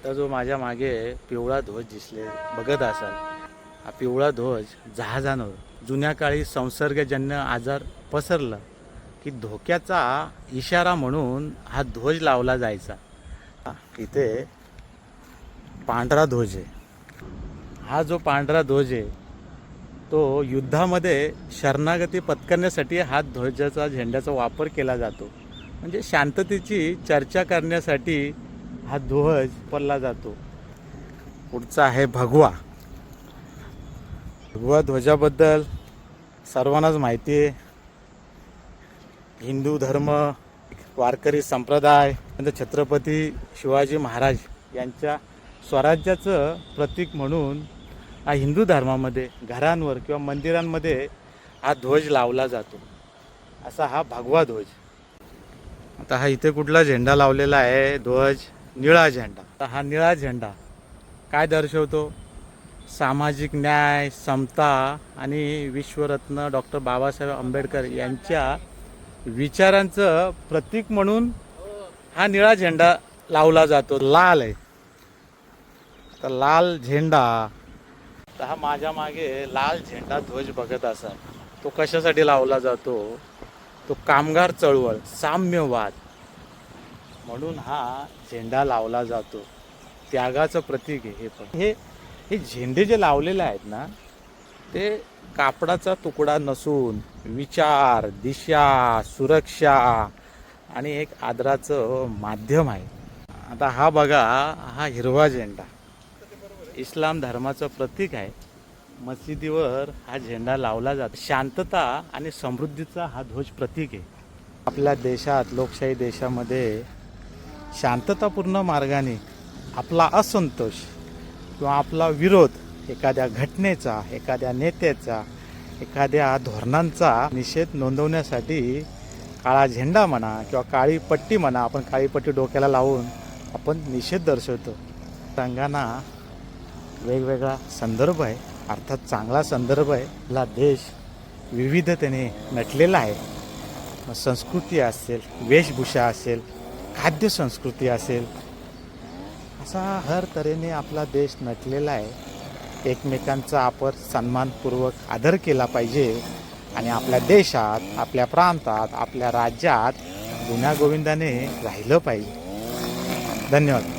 आता जो माझ्या मागे पिवळा ध्वज दिसले बघत असाल, हा पिवळा ध्वज जहाजांवर जुन्या काळी संसर्गजन्य आजार पसरला की धोक्याचा इशारा म्हणून हा ध्वज लावला जायचा. इथे पांढरा ध्वज आहे. हा जो पांढरा ध्वज आहे तो युद्धामध्ये शरणागती पत्करण्यासाठी हा ध्वजाचा झेंड्याचा वापर केला जातो. म्हणजे शांततेची चर्चा करण्यासाठी हा ध्वज वापरला जातो. पुढचा आहे भगवा. भगवा ध्वजाबद्दल सर्वांनाच माहिती आहे. हिंदू धर्म, वारकरी संप्रदाय, छत्रपती शिवाजी महाराज यांच्या स्वराज्याचं प्रतीक म्हणून हा हिंदू धर्मामध्ये घरांवर किंवा मंदिरांमध्ये हा ध्वज लावला जातो. असा हा भगवा ध्वज. आता हा इथे कुठला झेंडा लावलेला आहे? ध्वज निळा झेंडा. तर हा निळा झेंडा काय दर्शवतो? सामाजिक न्याय, समता आणि विश्वरत्न डॉक्टर बाबासाहेब आंबेडकर यांच्या विचारांचं प्रतीक म्हणून हा निळा झेंडा लावला जातो. लाल आहे. तर लाल झेंडा, तर हा माझ्या मागे लाल झेंडा ध्वज बघत असाल, तो कशासाठी लावला जातो? तो कामगार चळवळ, साम्यवाद म्हणून हा झेंडा लावला जातो. त्यागाचं प्रतीक आहे हे. पण हे झेंडे जे लावलेले आहेत ना, ते कापडाचा तुकडा नसून विचार, दिशा, सुरक्षा आणि एक आदराचं माध्यम आहे. आता हा बघा, हा हिरवा झेंडा इस्लाम धर्माचं प्रतीक आहे. मशिदीवर हा झेंडा लावला जातो. शांतता आणि समृद्धीचा हा ध्वज प्रतीक आहे. आपल्या देशात, लोकशाही देशामध्ये शांततापूर्ण मार्गाने आपला असंतोष किंवा आपला विरोध एखाद्या घटनेचा, एखाद्या नेत्याचा, एखाद्या धोरणांचा निषेध नोंदवण्यासाठी काळा झेंडा म्हणा किंवा काळी पट्टी म्हणा, आपण काळी पट्टी डोक्याला लावून आपण निषेध दर्शवतो. रंगांना वेगवेगळा संदर्भ आहे, अर्थात चांगला संदर्भ आहे. आपला देश विविधतेने नटलेला आहे. संस्कृती असेल, वेशभूषा असेल, खाद्य संस्कृती असेल, असा हर तऱ्हेने आपला देश नटलेला आहे. एकमेकांचा आपण सन्मानपूर्वक आदर केला पाहिजे आणि आपल्या देशात, आपल्या प्रांतात, आपल्या राज्यात गुण्यागोविंदाने राहिलं पाहिजे. धन्यवाद.